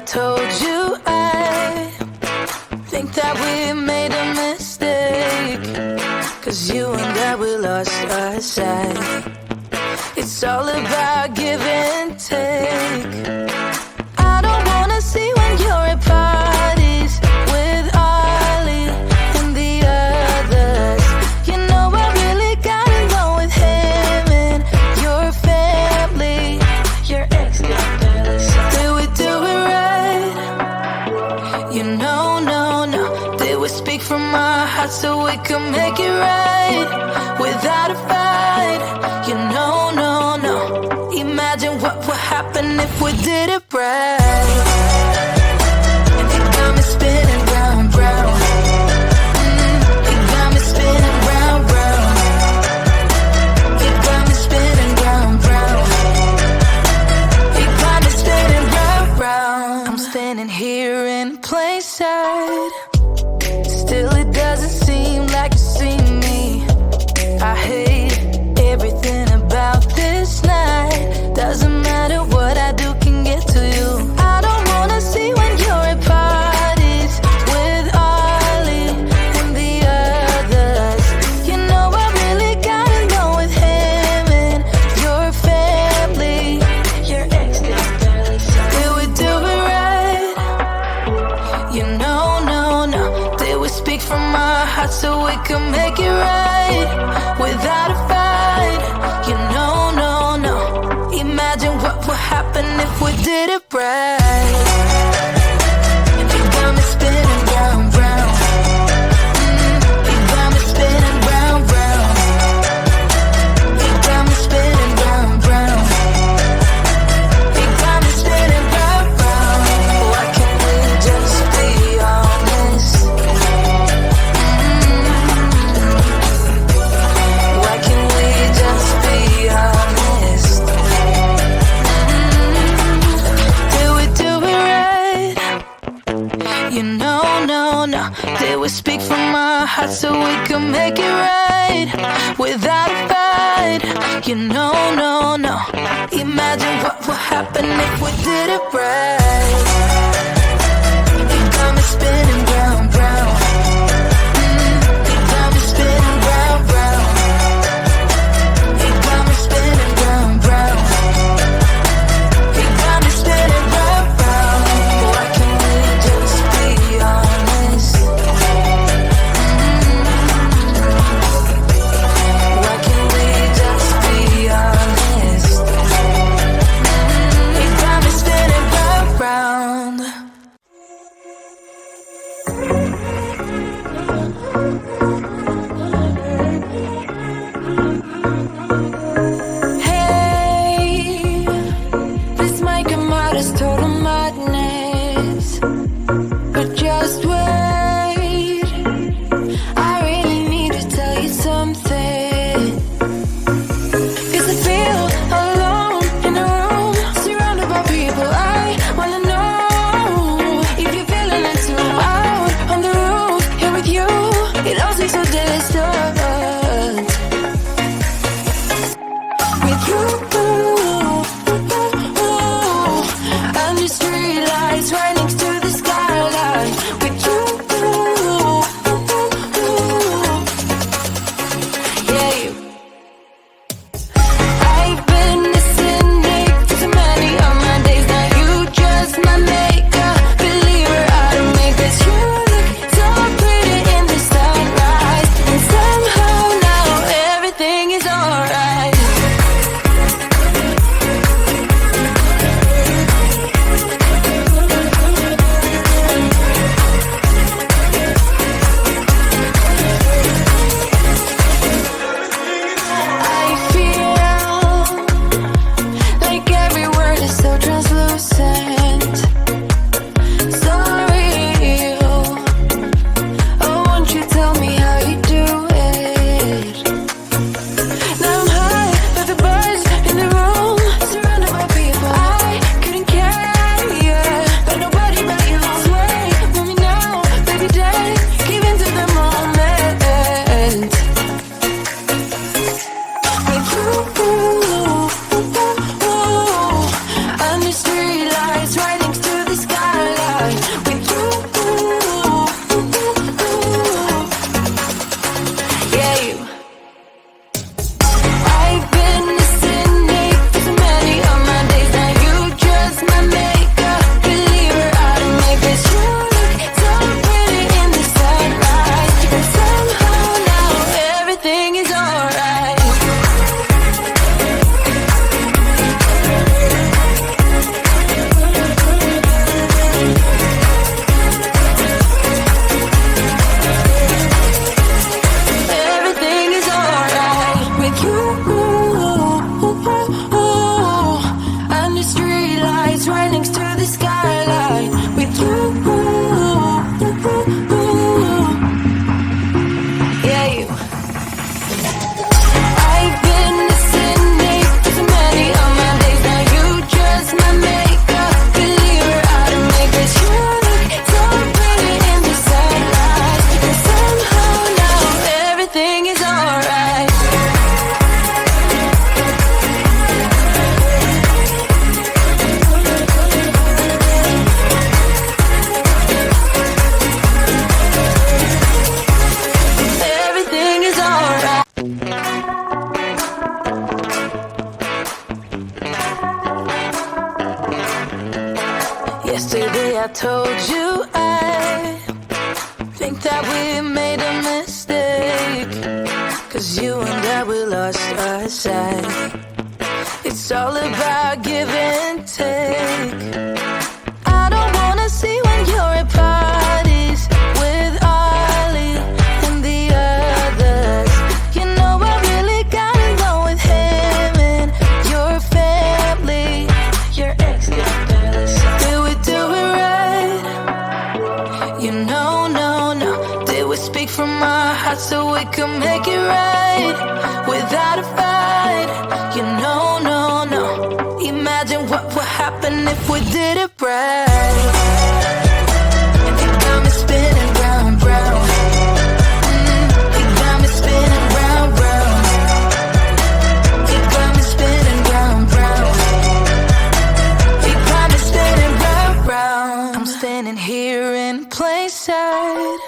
told you I think that we made a mistake, 'cause you and I, we lost our sight. It's all about give and take. I don't wanna see when you're at parties with Ollie and the others. You know I really got along with him and your family. Your ex got jealous. Did we do it right? You know, no. Did we speak from our hearts so we could make it right without a fight? You know, no. Imagine what would happen if we did it right. It got me spinning round, round. It got me spinning round, round. It got me spinning round, round. It got me spinning round, round. I'm standing here in plain sight. Still it doesn't seem like you see me. I hate everything about this night. Doesn't matter what I do can get to you. I don't wanna see when you're at parties with Ollie and the others. You know I really got along with him and your family. Your ex got jealous. Did we do it right? You know, no. Did we speak from our hearts so we could make it right without a fight? You know, no. Imagine what would happen if we did it right. It got me spinning round, round. It got me spinning round, round. It got me spinning round, round. It got me spinning round, round. Why can't we just be honest? Why can't we just be honest? Did we do it right? You know, no. Did we speak from our hearts so we could make it right without a fight? You know, no. Imagine what would happen if we did it right. It got me spinning round, round. It got me spinning round, round. It got me spinning round, round. It got me spinning round, round. Why can't we just be honest? Why can't we just be honest? It got me spinning round, round. Hey, this might come out as total madness, but just wait. I really need to tell you something. 'Cause I feel alone in a room, surrounded by people. I wanna know if you're feeling it too. Out on the roof, here with you, it all seems so distant. With you, under street lights right next to the sky. told you I think that we made a mistake, 'cause you and I, we lost our sight. It's all about give and take. I don't wanna see when you're at parties with Ollie and the others. You know I really got along with him and your family. Your ex got jealous. Did we do it right? You know, no. Did we speak from our hearts so we could make it right without a fight? You know, no. Imagine what would happen if we did it right. It got me spinning round, round. It got me spinning round, round. It got me spinning round, round. It got me spinning round, round. I'm standing here in plain sight,